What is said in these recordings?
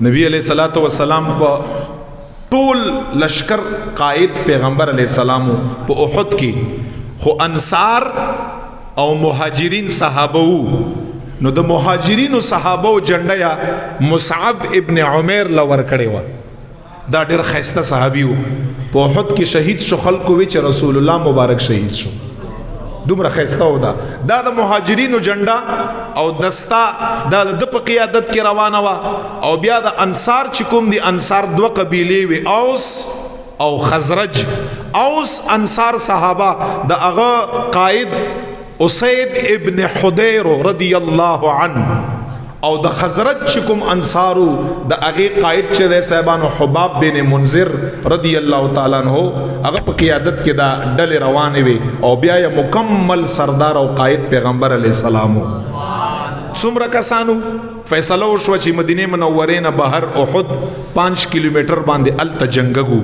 نبی علیہ الصلوۃ والسلام په ټول لشکر قائد پیغمبر علیہ السلام په احد کې خو انصار او مهاجرین صحابه نو د مهاجرینو صحابه او جنډیا مصعب ابن عمیر لور کړي و دا ډېر خسته صحابي وو په احد کې شهید شو خلکو وی چې رسول الله مبارک شهید شو دومره خسته و دا د مهاجرینو جنډا او دستا دا د په قیادت کې روانه و او بیا د انصار چې کوم دي انصار دوه قبیلې وي اوس او خزرج اوس انصار صحابه د هغه قائد اسید ابن حدیر رضی الله عنه او د خزرج چې کوم انصارو د هغه قائد چې د صاحبانو حباب بن منذر رضی الله تعالی عنہ هغه په قیادت کې دا ډلې روانې وي او بیا یې مکمل سردار او قائد پیغمبر علیه السلام څومره کسانو فیصله وشوه چې مدینه منورې نه بهر احد 5 کیلومتر باندې الته جنگګو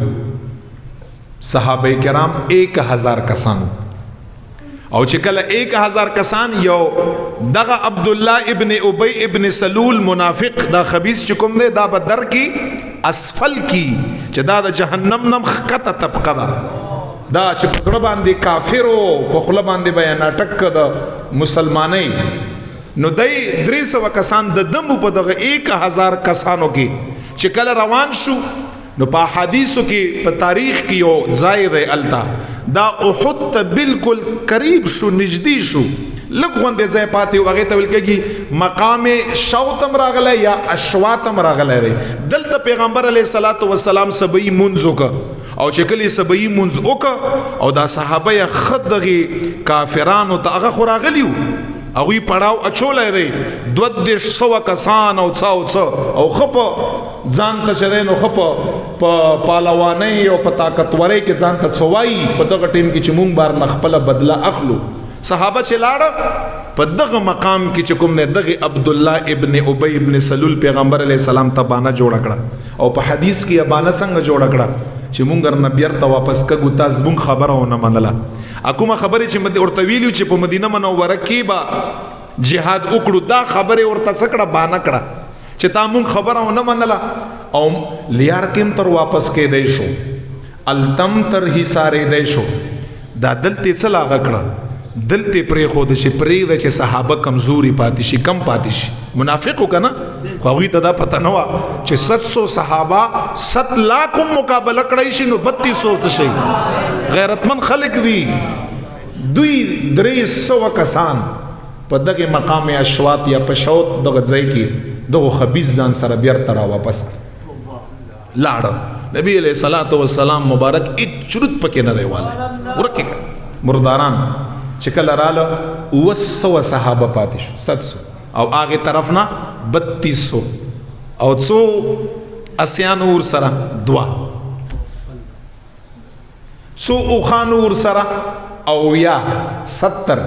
صحابه کرام 1000 کسانو او چې کله 1000 کسان یو دغه عبد الله ابن ابی ابن سلول منافق دا خبیث چې کوم دی دا به در کې اسفل کی چې دا د جهنم نم خطه طبقه ده دا چې په خله باندې کافرو په خله باندې بیان اٹک د مسلمانۍ نو دای 300 کسان د دمو په دغه 1000 کسانو کې چې کله روان شو نو په حدیثو کې په تاریخ کې یو ځای دی التا دا احد ته بالکل قریب شو نږدې شو لږ غوندې ځای پاتې هغه ته ویل کېږي مقام شوتم راغلی یا اشواتم راغلی دی دلته پیغمبر علیه الصلاۃ والسلام سبعی منځ وکړه او چې کله سبعی منځ وکړه او دا صحابه یې خدغه کافرانو ته هغه خو راغلیو هغوی پړاو اچولی دی 200 کسان او څه او خپ ځان ته چې نو خپ په پهلوانۍ او په طاقتورۍ کې ځان ته څوایي په دغه ټیم کې چې مونږ بار نه خپله بدله اخلو صحابه چې لاړه په دغه مقام کې چې کوم نه دغه عبد الله ابن ابی ابن سلول پیغمبر علیه السلام ته بانه جوړ کړه او په حدیث کې بانه څنګه جوړ کړه چې مونږ نه بیرته واپس کګو تاسو مونږ خبره ونه منله اكومه خبره چې ورته ویلو چې په مدینه منوره کې با جهاد وکړو دا خبره ورته سکړه بانه کړه چې تا مونږ خبره ونه منله او لیار کم تر واپس کې دی شو التم تر حصارې دی شو دا دلته څه لاغه کړه دلته پرې خو د شي پرې د چې صحابه کمزوري پاتې شي کم پاتې شي منافقو کنه خو هغوی ته دا پته نه وه چې 700 صحابه 7 لاک مقابله کړی شي نو 3200 شي غیرتمن خلق دي دوی 300 کسان په دغه مقام اشوات یا په شوت دغه ځای کې دغه خبیث ځان سره بیرته را واپس لاړه نبی علیہ الصلوۃ والسلام مبارک هیڅ چرت پکې نه دی واله ورکه مرداران چې کله رااله 200 صحابه پاتې شو 700 او هغه طرف نه 3200 او څو اسیانور سره دوا څو اوخانور سره او یا 70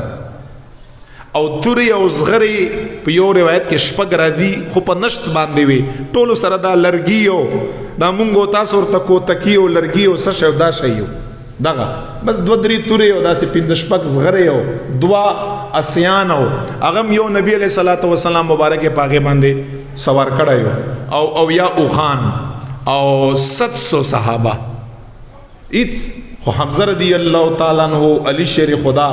او توری او زغری په یو روایت کې شپږ راځي خو په نشت باندې وي ټولو سره دا لرګیو دا مونږ تاسو ورته کوتکیو لرګیو څه شو دا شیو دغه بس 2-3 توری او داسې 5 شپږ زغری او دوا اسیان او هغه یو نبی علیہ الصلوۃ والسلام مبارک پاغه باندې سوار کړایو او یا اوخان او 700 صحابه ایت خو حمزه رضی اللہ تعالی عنہ علی شیر خدا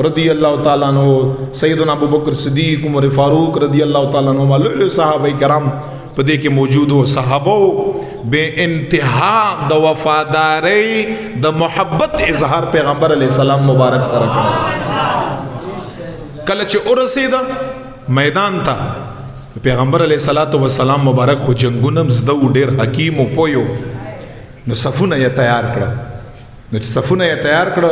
رضی اللہ تعالی عنہ سیدنا ابو بکر صدیق عمر فاروق رضی اللہ تعالی عنہ لولو صحابہ کرام په دې کې موجود وو صحابه به انتها د وفاداری د محبت اظهار پیغمبر علیہ السلام مبارک سره کړ کله چې ورسېد میدان ته پیغمبر علیہ الصلوۃ والسلام مبارک خو جنگونه زده ډیر حکیم او پویو نو صفونه یې تیار کړ نو چې صفونه یې تیار کړه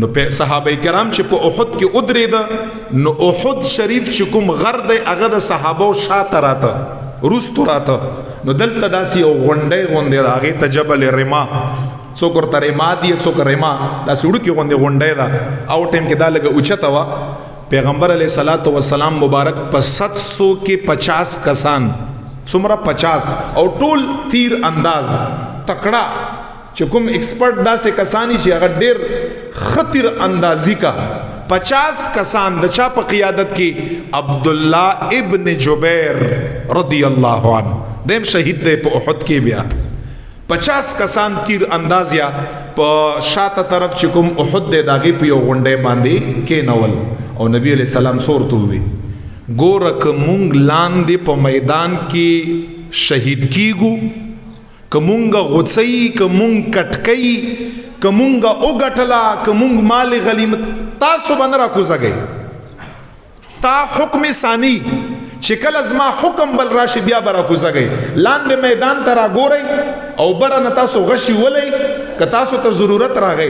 نو په صحابه کرام چې په احد کې ودرېده نو احد شریف چې کوم غر دی هغه د صحابه شاته راته روستو راته نو دلته داسې یو غونډۍ غوندې ده هغې ته جبل رما څوک ورته رما دي څوک رما داسې وړوکې غوندې غونډۍ ده او ټایم کې دا لږه اوچته وه پیغمبر علیه الصلوۃ والسلام مبارک په 700 کې 50 کسان څومره 50 او ټول تیر انداز تکړه چې کوم ایکسپرټ داسې کسانی چې هغه ډېر خطر اندازي کا 50 کسان د چا په قیادت کې عبد الله ابن جبیر رضی الله عنه دیم شهید دی په احد کې بیا 50 کسان تیر انداز یا په شاته طرف چې کوم احد دی داغه په یو غونډه باندې کې نول او نبی علیہ السلام سورته وی ګورک مونږ لاندې په میدان کې شهید کیګو کمونګه غوڅي کمونګ کټکئی کمونګه او غټلا کمونګ مال غلیمت تاسو باندې را کوزګي تا حکم ثانی چې کله زما حکم بل راشي بیا برا کوزګي لاندې میدان ته را ګورئ او برنه تاسو غشي ولې که تاسو ته ضرورت راغی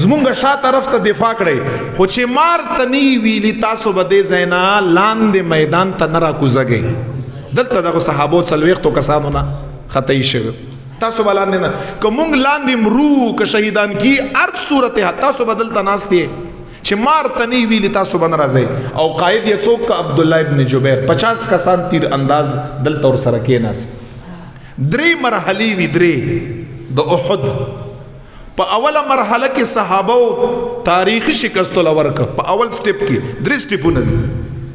زمونږ شا طرف ته دفاع کړئ خو چې مار تنی ویلی تاسو به دې زینا لاندې میدان ته نه را کوزګي دلته دغه صحابو څلوېښتو کسانو نه خطای شوی تاسو بلاندې نه کومنګ لاندې مرو که شهیدان کی ارض صورت تاسو بدل تناستي چې مار تنی ویلی تاسو بن راځي او قائد یې څوک عبد الله ابن جبیر 50 کسان تیر انداز دلته ور سره کېناست درې مرحلې وی درې د احد په اوله مرحله کې صحابه تاریخي شکست لورک په اول سټپ کې درې سټپونه